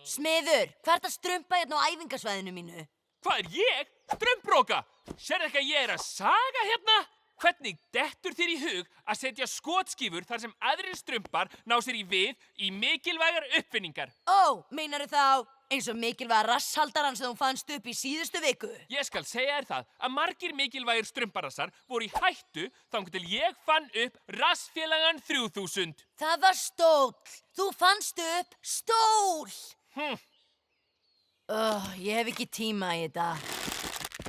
Smiður, hvað ert að strumpa hérna á æfingasvæðinu mínu? Hvað er ég? Strumpbroka! Sérðu ekki að ég er að saga hérna? Hvernig dettur þér í hug að setja skotskífur þar sem aðrir strumpar ná sér í við í mikilvægar uppfinningar? Ó, meinarðu þá eins og mikilvæga rasshaldarann sem þú fannst upp í síðustu viku? Ég skal segja þér það að margir mikilvægir strumparassar voru í hættu þangað til ég fann upp rassfélagann 3000. Það var stóll. Þú fannst upp stól. Ég hef ekki tíma í þetta.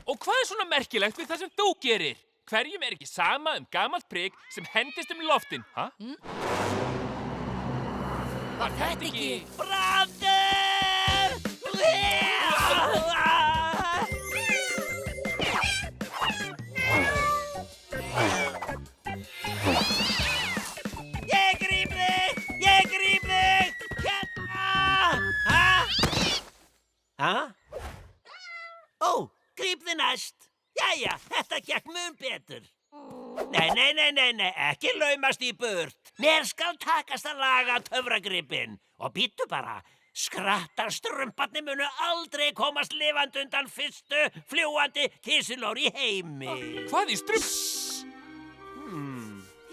Og hvað er svona merkilegt við það sem þú gerir? Hverjum er ekki sama gamalt prik sem hendist loftin, ha? Var þetta ekki? Brandur! Ég gríp þig! Ég gríp þig! Hérna! Ha? Ó, gríp þig næst. Jæja, þetta gekk mun betur. Nei, ekki laumast í burt. Mér skal takast að laga töfragripinn. Og bíddu bara, skrattarstrumparnir munu aldrei komast lifandi undan fyrstu fljúgandi kísilór í heimi. Hvað í strump?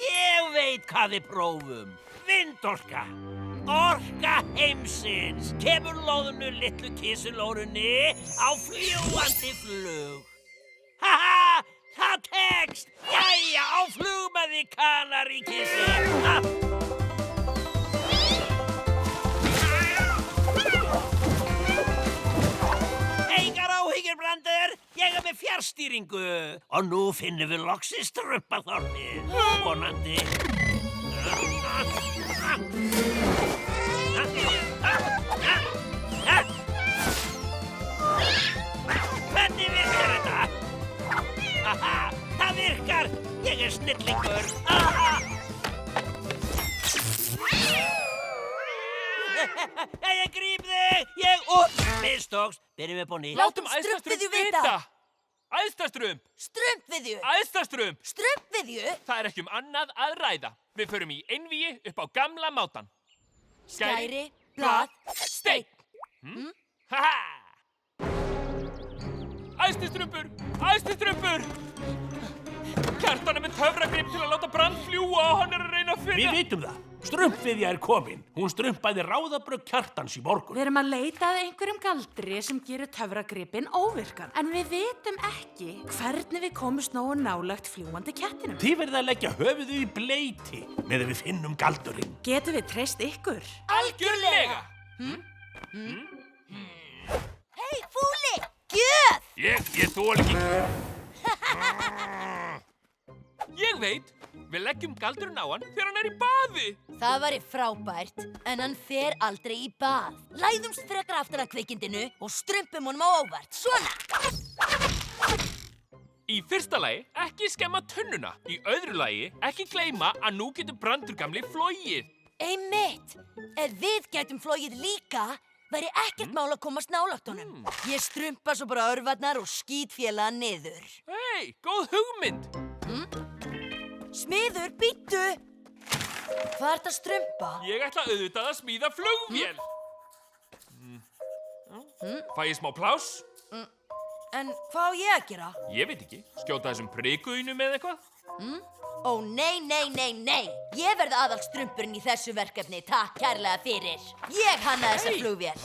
Ég veit hvað við prófum. Vindorka. Orka heimsins. Kemur loðnu litlu kísilórunni á fljúgandi flug. Haha, það tekst! Jæja, á flug með því Kanaríkissi! Engar áhyggjur, Brandur! Ég er með fjarstýringu. Og nú finnum við loksins strumpaþorpið. Vonandi. Hvernig virkar þetta? Aha, það virkar! Ég er snillingur! Aha! Ég gríp þig! Mistókst! Byrjum upp á nýtt. Látum strumpviðju vita! Æðstastrump! Strumpviðju! Æðstastrump! Strumpviðju? Það er ekki annað að ræða. Við förum í einvígi upp á gamla mátann. Skæri, blað, steinn. Haha! Æðstistrumpur! Æðstistrumpur! Kjartan er með töfragrip til að láta Brand fljúga og hann er að reyna að finna... Við vitum það. Strumpviðja er komin. Hún strumpaði ráðabrögg Kjartans í morgun. Við erum að leita að einhverjum galdri sem gerir töfragripinn óvirkan. En við vitum ekki hvernig við komumst nógu nálægt fljúgandi kettinum. Þið verðið að leggja höfuðið í bleyti með að við finnum galdurinn. Getum við treyst ykkur? Algjörlega! Hei, fúli! Gjöf! Ég þoli ekki. Ég veit, við leggjum galdurinn á hann þegar hann er í baði. Það væri frábært, en hann fer aldrei í bað. Læðumst frekar aftan að kvikindinu og strumpum honum á óvart. Svona! Í fyrsta lagi, ekki skemma tunnuna. Í öðru lagi, ekki gleyma að nú getur Brandur gamli flogið. Einmitt! Ef við gætum flogið líka, væri ekkert mál að komast nálægt honum. Ég strumpa svo bara örvarnar og skýt félaga niður. Hei, góð hugmynd. Smiður, bíddu! Hvað ert að strumpa? Ég ætla auðvitað að smíða flugvél. Fæ ég smá pláss? En hvað á ég að gera? Ég veit ekki. Skjóta þessum prikuðinu með eitthvað? Ó, nei. Ég verð aðalstrumpurinn í þessu verkefni. Takk kærlega fyrir. Ég hanna þessa flugvél.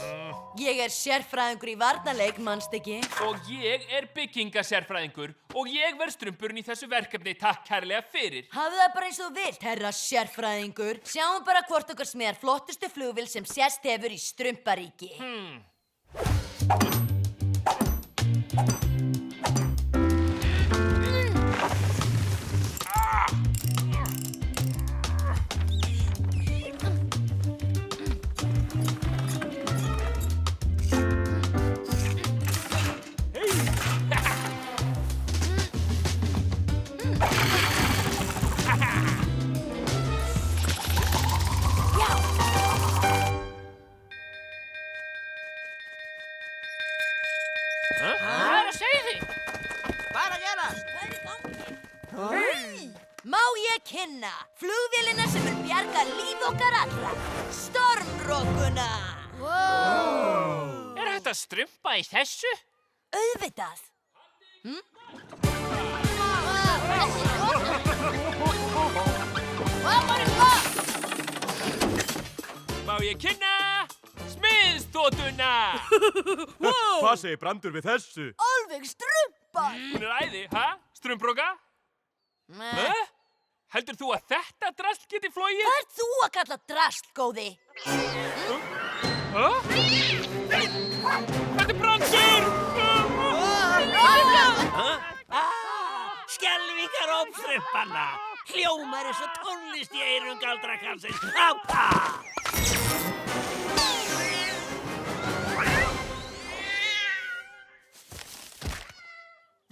Ég er sérfræðingur í varnarleik, manst ekki? Og ég er byggingasérfræðingur og ég verð strumpurinn í þessu verkefni. Takk kærlega fyrir. Hafðu það bara eins og þú vilt, herra sérfræðingur. Sjáum bara hvort okkar smíðar flottustu flugvél sem sést hefur í strumparíki. Hvað er að segja? má ég kynna flugvélina sem mun bjarga líf okkar allra. Stormrokuna. Er hægt að strumpa í þessu? Auðvitað. Má ég kynna smiðsþotuna? Hvað segir Brandur við þessu? Alveg strumpar. Hún er æði, ha? Strumpróka? Heldur þú að þetta drasl geti flogið? Hvað ert þú að kalla drasl, góði? Þetta er Brandur! Skelfingaróp strumpanna. Hljómar eins og tónlist í eyrum galdrakarlsins.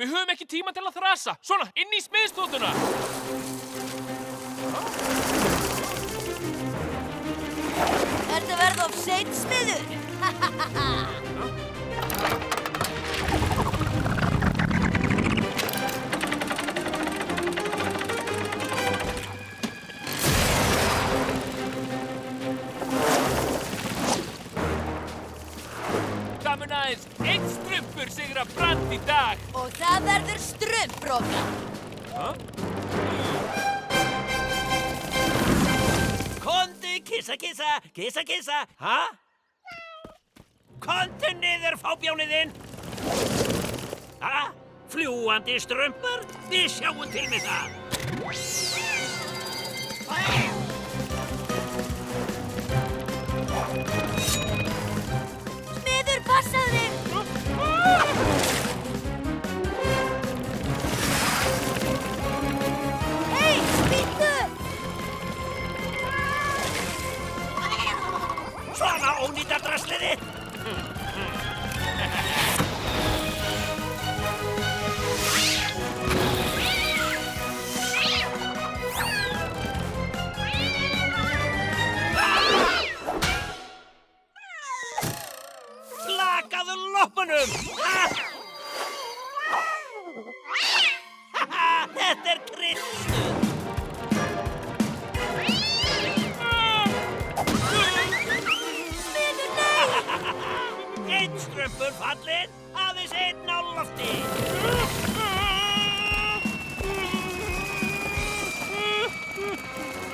Við höfum ekki tíma til að þrasa. Svona, inn í smiðsþotuna. Ertu að verða of seinn, smiður? Það mun aðeins einn strumpur sigra Brand í dag. Og það verður strumpróka. Komdu, kissa, kissa, kissa, kissa. Ha? Komdu niður, fábjániðinn. Ha? Fljúandi strumpar? Við sjáum til með það. Smiður, passaðu þig! Hei, spýttu! Svona ónýta drasliði. Slakaðu loppunum! Þetta er kryddstuð. Smiður, nei! Einn strumpur fallinn, aðeins einn á lofti.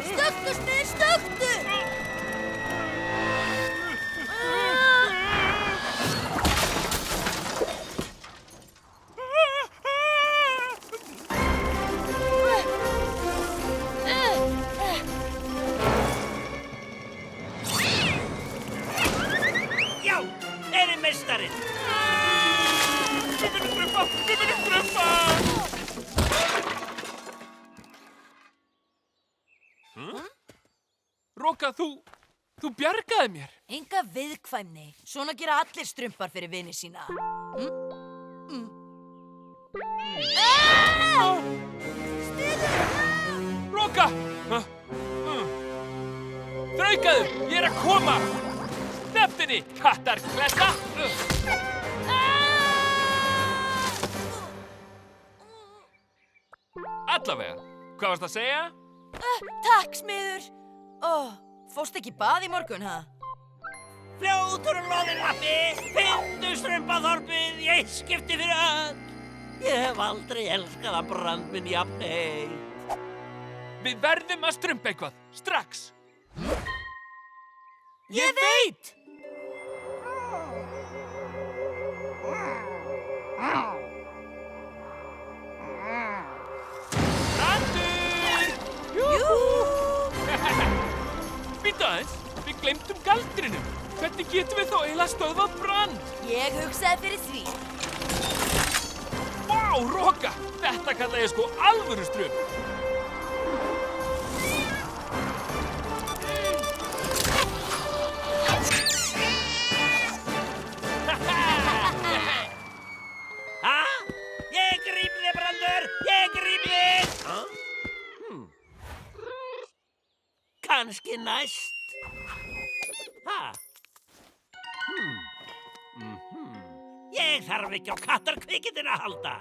Stökktu, smiður, stökktu! Já, þeir eru meistarinn. Við munum strumpa! Við munum strumpa! Roka, þú bjargaði mér. Enga viðkvæmni. Svona gera allir strumpar fyrir vini sína. Roka! Þraukaðu, ég er að koma! Neftinni, kattarklessa! Allavega, hvað varst að segja? Takk, smiður. Fórstu ekki í bað í morgun, ha? Fljótur og loðinn lappi, fyndu strumpaþorpið í eitt skipti fyrir öll. Ég hef aldrei elskað að Brand minn jafn heitt. Við verðum að strumpa eitthvað, strax! Ég veit! Brandur! Jú! Býta aðeins, við glemdum galdrinum. Hvernig getum við þá eiginlega stöðvað Brand? Ég hugsaði fyrir því. Vá, Roka! Þetta kalla ég sko alvöru strump. Ha? Ég gríp þig, Brandur! Ég gríp þig! Kannski næst. Ha? Ég þarf ekki á kattarkvikindin að halda.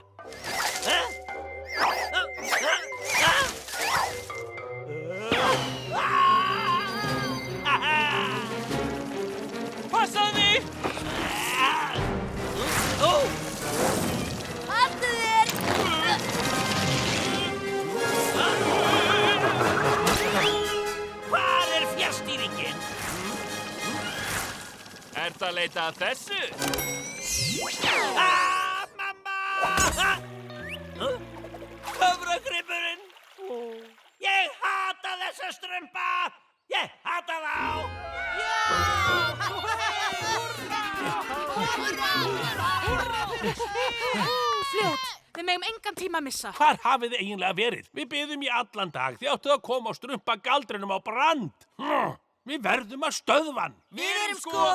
að leita að þessu? Mamma! Töfragripurinn! Ég hata þessa strumpa! Ég hata þá! Fljót, við megum engan tíma að missa. Hvar hafið þið eiginlega verið? Við biðum í allan dag. Þið áttuð að koma og strumpa galdrinum á brand. Við verðum að stöðva hann. Við erum sko